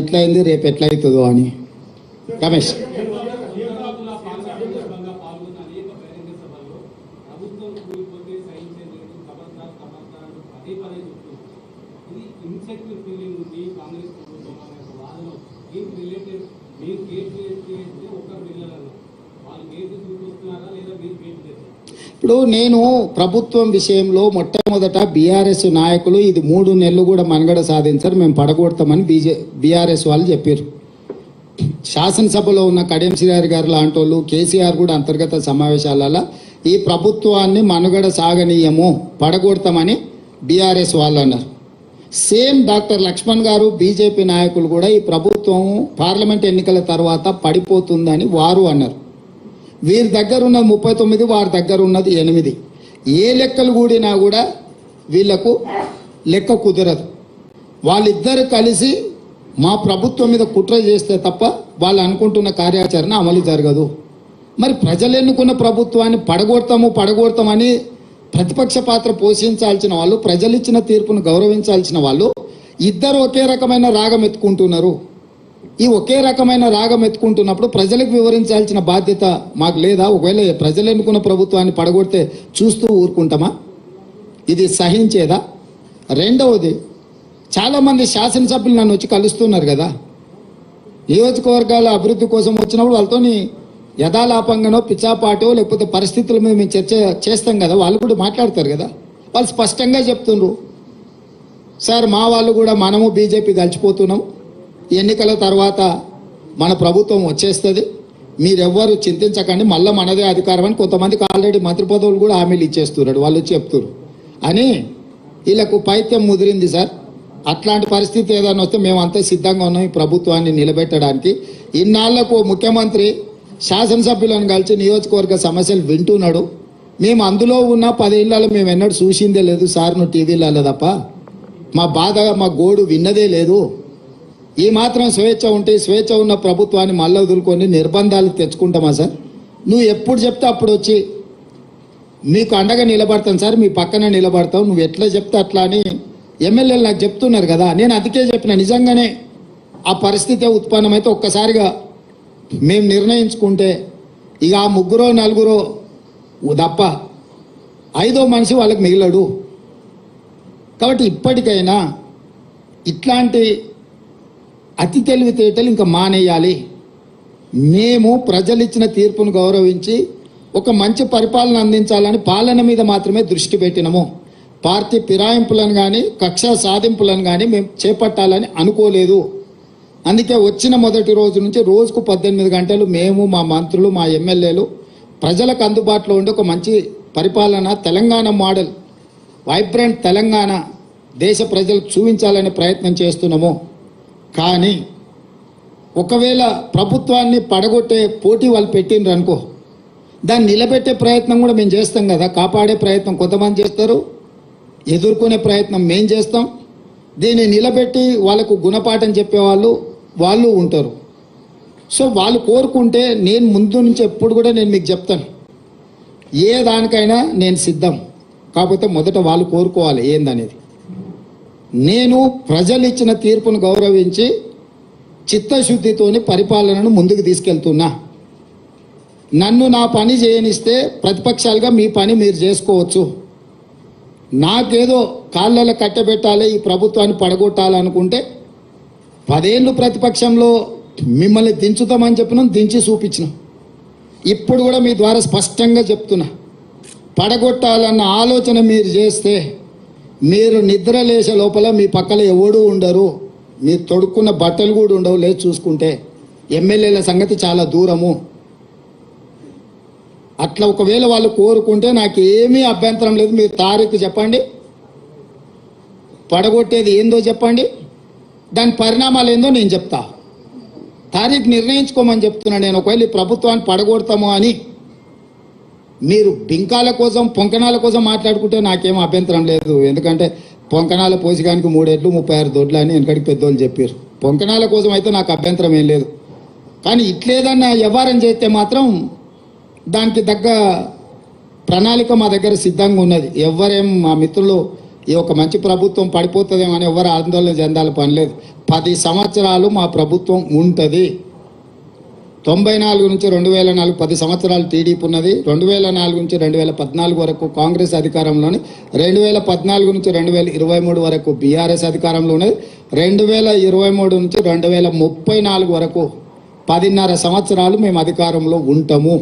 ఎట్లా అయింది రేపు ఎట్లా అవుతుందో అని. రమేష్ ఇప్పుడు నేను ప్రభుత్వం విషయంలో మొట్టమొదట బీఆర్ఎస్ నాయకులు ఇది 3 నెలలు కూడా మనుగడ సాధించారు, మేము పడగొడతామని బీఆర్ఎస్ వాళ్ళు చెప్పారు. శాసనసభలో ఉన్న కడియం శ్రీహరి గారు లాంటి వాళ్ళు, కేసీఆర్ కూడా అంతర్గత సమావేశాలలో ఈ ప్రభుత్వాన్ని మనుగడ సాగనీయము, పడగొడతామని బీఆర్ఎస్ వాళ్ళు అన్నారు. సేమ్ డాక్టర్ లక్ష్మణ్ గారు బీజేపీ నాయకులు కూడా ఈ ప్రభుత్వం పార్లమెంట్ ఎన్నికల తర్వాత పడిపోతుందని వారు అన్నారు. వీరి దగ్గర ఉన్నది 39, వారి దగ్గర ఉన్నది 8. ఏ లెక్కలు కూడినా కూడా వీళ్లకు లెక్క కుదరదు. వాళ్ళిద్దరు కలిసి మా ప్రభుత్వం మీద కుట్ర చేస్తే తప్ప వాళ్ళు అనుకుంటున్న కార్యాచరణ అమలు జరగదు. మరి ప్రజలు ఎన్నుకున్న ప్రభుత్వాన్ని పడగొడతామని ప్రతిపక్ష పాత్ర పోషించాల్సిన వాళ్ళు, ప్రజలు ఇచ్చిన తీర్పును గౌరవించాల్సిన వాళ్ళు ఇద్దరు ఒకే రకమైన రాగం ఎత్తుకుంటున్నారు. ఈ ఒకే రకమైన రాగం ఎత్తుకుంటున్నప్పుడు ప్రజలకు వివరించాల్సిన బాధ్యత మాకు లేదా? ఒకవేళ ప్రజలు ఎన్నుకున్న ప్రభుత్వాన్ని పడగొడితే చూస్తూ ఊరుకుంటామా? ఇది సహించేదా? రెండవది, చాలామంది శాసనసభ్యులు నన్ను వచ్చి కలుస్తున్నారు కదా, నియోజకవర్గాల అభివృద్ధి కోసం వచ్చినప్పుడు వాళ్ళతోని యథాలాపంగానో పిచ్చాపాటో లేకపోతే పరిస్థితుల మీద మేము చర్చ చేస్తాం కదా, వాళ్ళు కూడా మాట్లాడతారు కదా. వాళ్ళు స్పష్టంగా చెప్తున్నారు, సార్ మా వాళ్ళు కూడా మనము బీజేపీ కలిసిపోతున్నాం, ఎన్నికల తర్వాత మన ప్రభుత్వం వచ్చేస్తుంది, మీరెవ్వరు చింతించకండి, మళ్ళీ మనదే అధికారం అని కొంతమందికి ఆల్రెడీ మంత్రి పదవులు కూడా హామీలు ఇచ్చేస్తున్నారు, వాళ్ళు చెప్తున్నారు అని వీళ్ళకు పైత్యం ముదిరింది సార్. అట్లాంటి పరిస్థితి ఏదైనా వస్తే మేమంతా సిద్ధంగా ఉన్నాం ఈ ప్రభుత్వాన్ని నిలబెట్టడానికి. ఇన్నాళ్లకు ముఖ్యమంత్రి శాసనసభ్యులను కలిసి నియోజకవర్గ సమస్యలు వింటున్నాడు. మేము అందులో ఉన్న 10 ఏళ్లలో మేము ఎన్నడూ చూసిందే లేదు సార్ను టీవీలలో తప్ప, మా బాధ మా గోడు విన్నదే లేదు. ఈ మాత్రం స్వేచ్ఛ ఉంటే స్వేచ్ఛ ఉన్న ప్రభుత్వాన్ని మళ్ళీ వదులుకొని నిర్బంధాలు తెచ్చుకుంటామా సార్? నువ్వు ఎప్పుడు చెప్తే అప్పుడు వచ్చి మీకు అండగా నిలబడతాను సార్, మీ పక్కన నిలబడతావు, నువ్వు ఎట్లా చెప్తే అట్లా అని ఎమ్మెల్యేలు నాకు చెప్తున్నారు కదా. నేను అందుకే చెప్పిన, నిజంగానే ఆ పరిస్థితి ఉత్పన్నమైతే ఒక్కసారిగా మేము నిర్ణయించుకుంటే ఇక ఆ 3-4 తప్ప 5వ మనిషి వాళ్ళకి మిగిలడు. కాబట్టి ఇప్పటికైనా ఇట్లాంటి అతి తెలివితేటలు ఇంకా మానేయాలి. మేము ప్రజలు ఇచ్చిన తీర్పును గౌరవించి ఒక మంచి పరిపాలన అందించాలని పాలన మీద మాత్రమే దృష్టి పెట్టినము. పార్టీ ఫిరాయింపులను కానీ కక్ష సాధింపులను కానీ మేము చేపట్టాలని అనుకోలేదు. అందుకే వచ్చిన మొదటి రోజు నుంచి రోజుకు 18 గంటలు మేము, మా మంత్రులు, మా ఎమ్మెల్యేలు ప్రజలకు అందుబాటులో ఉండి ఒక మంచి పరిపాలన, తెలంగాణ మోడల్, వైబ్రెంట్ తెలంగాణ దేశ ప్రజలకు చూపించాలనే ప్రయత్నం చేస్తున్నాము. కానీ ఒకవేళ ప్రభుత్వాన్ని పడగొట్టే పోటీ వాళ్ళు పెట్టిండ్రు అనుకో, దాన్ని నిలబెట్టే ప్రయత్నం కూడా మేము చేస్తాం కదా. కాపాడే ప్రయత్నం కొంతమంది చేస్తారు, ఎదుర్కొనే ప్రయత్నం మేము చేస్తాం. దీన్ని నిలబెట్టి వాళ్ళకు గుణపాఠం చెప్పేవాళ్ళు వాళ్ళు ఉంటారు. సో వాళ్ళు కోరుకుంటే నేను ముందు నుంచి ఎప్పుడు కూడా నేను మీకు చెప్తాను, ఏ దానికైనా నేను సిద్ధం. కాకపోతే మొదట వాళ్ళు కోరుకోవాలి ఏందనేది. నేను ప్రజలు ఇచ్చిన తీర్పును గౌరవించి చిత్తశుద్ధితోని పరిపాలనను ముందుకు తీసుకెళ్తున్నా. నన్ను నా పని చేయనిస్తే ప్రతిపక్షాలుగా మీ పని మీరు చేసుకోవచ్చు. నాకేదో కాళ్ళలో కట్టబెట్టాలి, ఈ ప్రభుత్వాన్ని పడగొట్టాలనుకుంటే 10 ఏళ్ళు ప్రతిపక్షంలో మిమ్మల్ని దించుతామని చెప్పినాం, దించి చూపించినాం. ఇప్పుడు కూడా మీ ద్వారా స్పష్టంగా చెప్తున్నా, పడగొట్టాలన్న ఆలోచన మీరు చేస్తే మీరు నిద్ర లేచే లోపల మీ పక్కన ఎవడూ ఉండరు, మీరు తొడుక్కున్న బట్టలు కూడా ఉండవు. లేదు చూసుకుంటే ఎమ్మెల్యేల సంగతి చాలా దూరము. అట్లా ఒకవేళ వాళ్ళు కోరుకుంటే నాకు ఏమీ అభ్యంతరం లేదు. మీరు తారీఖు చెప్పండి, పడగొట్టేది ఏందో చెప్పండి, దాని పరిణామాలు ఏందో నేను చెప్తా. తారీఖు నిర్ణయించుకోమని చెప్తున్నాను నేను. ఒకవేళ ఈ ప్రభుత్వాన్ని పడగొడతాము అని మీరు బింకాల కోసం పొంకనాల కోసం మాట్లాడుకుంటే నాకేం అభ్యంతరం లేదు. ఎందుకంటే పొంకనాల పోసిగానికి 3 ఏళ్ళు 36 దొడ్లు అని వెనకడికి పెద్దోళ్ళు చెప్పారు. పొంకనాల కోసం అయితే నాకు అభ్యంతరం ఏం లేదు. కానీ ఇట్లేదన్నా వ్యవహారం చేస్తే మాత్రం దానికి తగ్గ ప్రణాళిక మా దగ్గర సిద్ధంగా ఉన్నది. ఎవరేం మా మిత్రులు ఈ ఒక మంచి ప్రభుత్వం పడిపోతుందేమో అని ఎవరు ఆందోళన చెందాల పని లేదు. 10 సంవత్సరాలు మా ప్రభుత్వం ఉంటుంది. 94 నుంచి 2004 10 సంవత్సరాలు టీడీపీ ఉన్నది. 2004 నుంచి 2014 వరకు కాంగ్రెస్ అధికారంలోని, 2014 నుంచి 2023 వరకు బీఆర్ఎస్ అధికారంలో ఉన్నది. 2023 నుంచి 2034 వరకు 10.5 సంవత్సరాలు మేము అధికారంలో ఉంటాము.